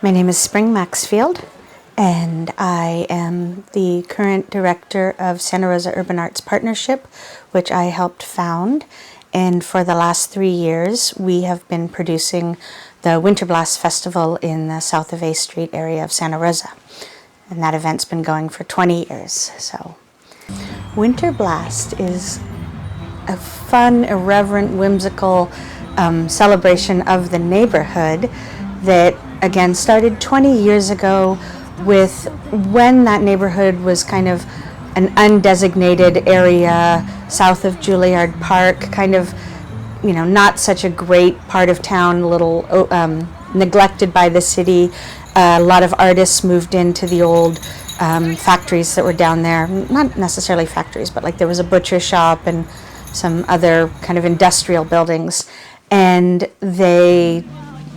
My name is Spring Maxfield, and I am the current director of Santa Rosa Urban Arts Partnership, which I helped found. And for the last 3 years, we have been producing the WinterBlast Festival in the south of A Street area of Santa Rosa. And that event's been going for 20 years. So, WinterBlast is a fun, irreverent, whimsical celebration of the neighborhood that, again, started 20 years ago with when that neighborhood was kind of an undesignated area south of Juilliard Park, kind of, you know, not such a great part of town, a little neglected by the city. A lot of artists moved into the old factories that were down there. Not necessarily factories, but like there was a butcher shop and some other kind of industrial buildings. And they,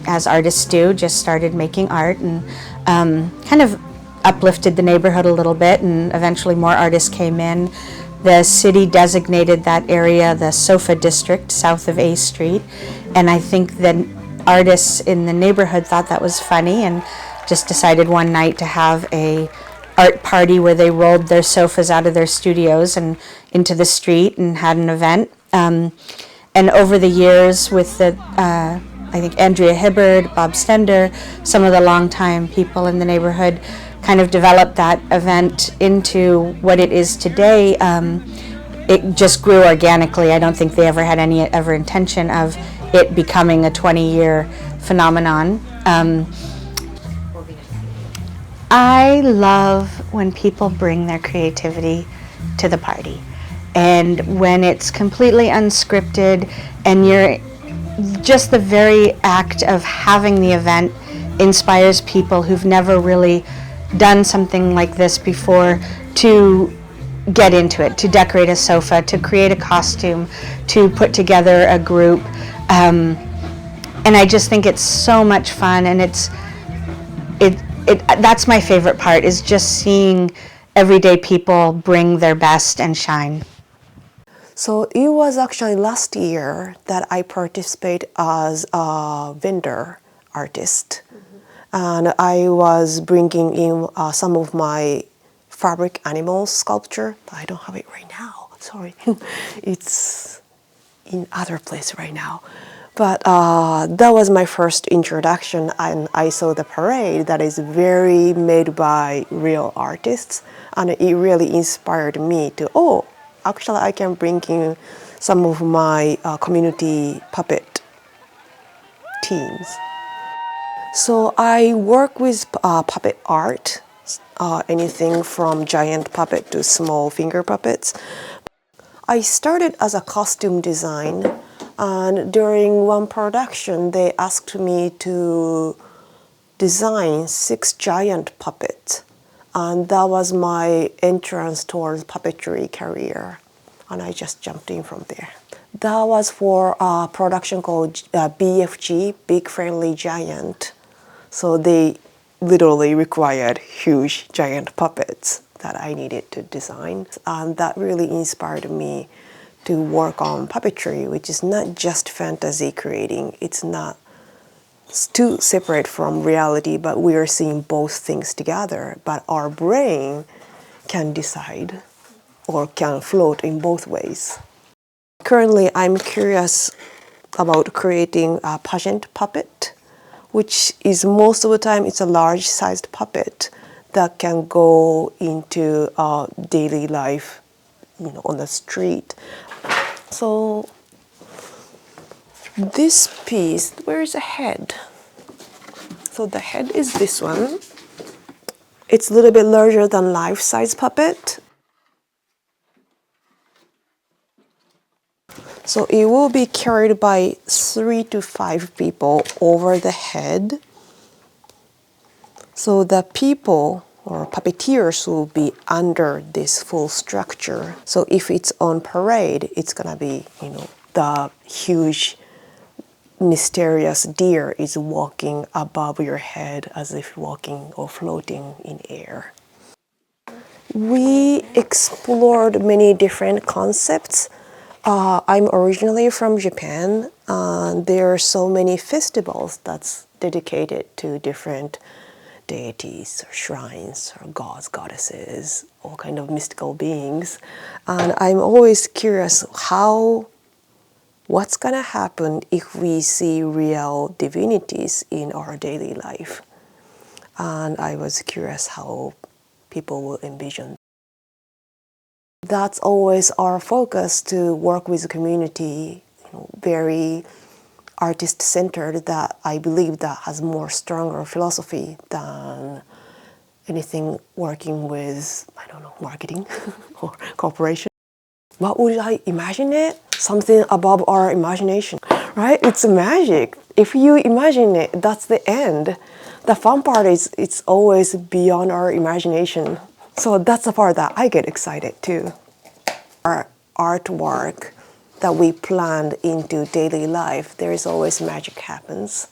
as artists do, just started making art and kind of uplifted the neighborhood a little bit, and eventually more artists came in. The city designated that area the Sofa District south of A Street, and I think the artists in the neighborhood thought that was funny and just decided one night to have a art party where they rolled their sofas out of their studios and into the street and had an event. And over the years with the I think Andrea Hibbard, Bob Stender, some of the longtime people in the neighborhood kind of developed that event into what it is today. It just grew organically. I don't think they ever had any intention of it becoming a 20-year phenomenon. I love when people bring their creativity to the party, and when it's completely unscripted and you're just the very act of having the event inspires people who've never really done something like this before to get into it, to decorate a sofa, to create a costume, to put together a group. And I just think it's so much fun, and that's my favorite part, is just seeing everyday people bring their best and shine. So it was actually last year that I participated as a vendor artist. And I was bringing in some of my fabric animal sculpture. I don't have it right now, sorry. It's in other place right now. But that was my first introduction, and I saw the parade that is very made by real artists, and it really inspired me to, actually I can bring in some of my community puppet teams. So I work with puppet art, anything from giant puppet to small finger puppets. I started as a costume design, and during one production they asked me to design 6 giant puppets. And that was my entrance towards puppetry career. And I just jumped in from there. That was for a production called BFG, Big Friendly Giant. So they literally required huge giant puppets that I needed to design. And that really inspired me to work on puppetry, which is not just fantasy creating. It's not too separate from reality, but we are seeing both things together. But our brain can decide or can float in both ways. Currently, I'm curious about creating a pageant puppet, which is most of the time it's a large-sized puppet that can go into daily life, on the street. So this piece, where is the head? So the head is this one. It's a little bit larger than life-size puppet. So it will be carried by 3 to 5 people over the head. So the people or puppeteers will be under this full structure. So if it's on parade, it's gonna be, the huge mysterious deer is walking above your head as if walking or floating in air. We explored many different concepts. I'm originally from Japan, and there are so many festivals that's dedicated to different deities or shrines or gods, goddesses, all kind of mystical beings. And I'm always curious what's gonna happen if we see real divinities in our daily life. And I was curious how people will envision. That's always our focus, to work with the community, very artist-centered, that I believe that has more stronger philosophy than anything working with, I don't know, marketing or corporation. What would I imagine it? Something above our imagination, right? It's magic. If you imagine it, that's the end. The fun part is it's always beyond our imagination. So that's the part that I get excited too. Our artwork that we planned into daily life, there is always magic happens.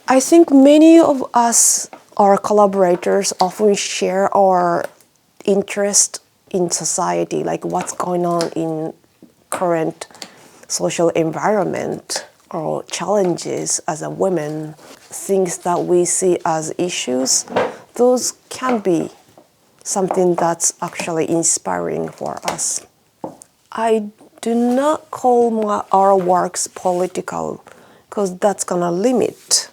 I think many of us, our collaborators, often share our interest in society, like what's going on in current social environment or challenges as a woman, things that we see as issues. Those can be something that's actually inspiring for us. I do not call our works political, because that's gonna limit.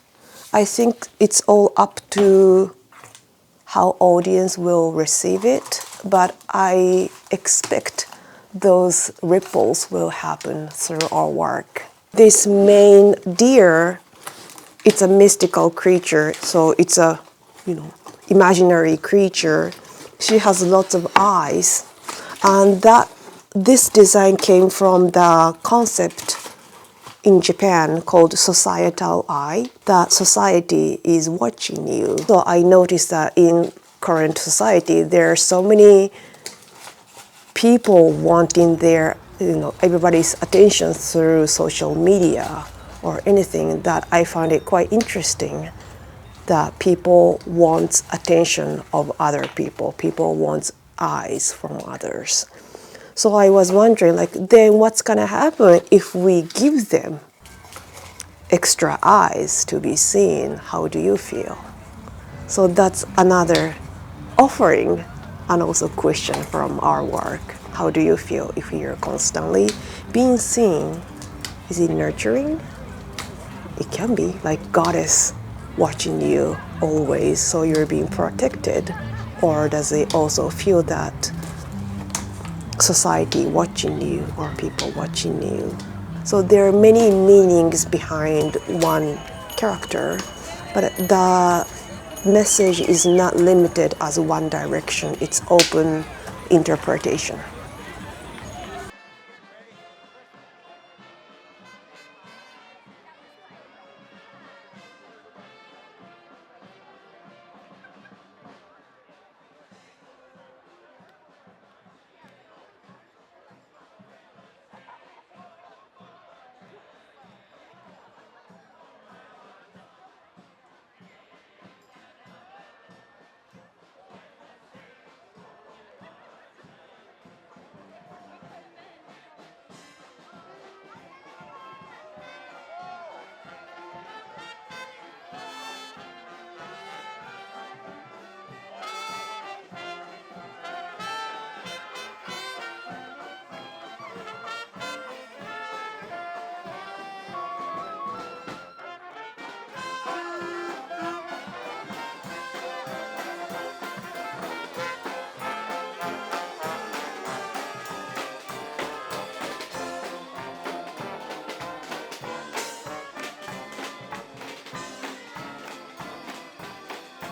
I think it's all up to how audience will receive it, but I expect those ripples will happen through our work. This main deer, it's a mystical creature, so it's a, imaginary creature. She has lots of eyes, and this design came from the concept in Japan called societal eye, that society is watching you. So I noticed that in current society, there are so many people wanting their, everybody's attention through social media or anything, that I find it quite interesting that people want attention of other people. People want eyes from others. So I was wondering, then what's gonna happen if we give them extra eyes to be seen? How do you feel? So that's another offering and also question from our work. How do you feel if you're constantly being seen? Is it nurturing? It can be like goddess watching you always, so you're being protected. Or does it also feel that society watching you or people watching you? So there are many meanings behind one character, but the message is not limited as one direction. It's open interpretation.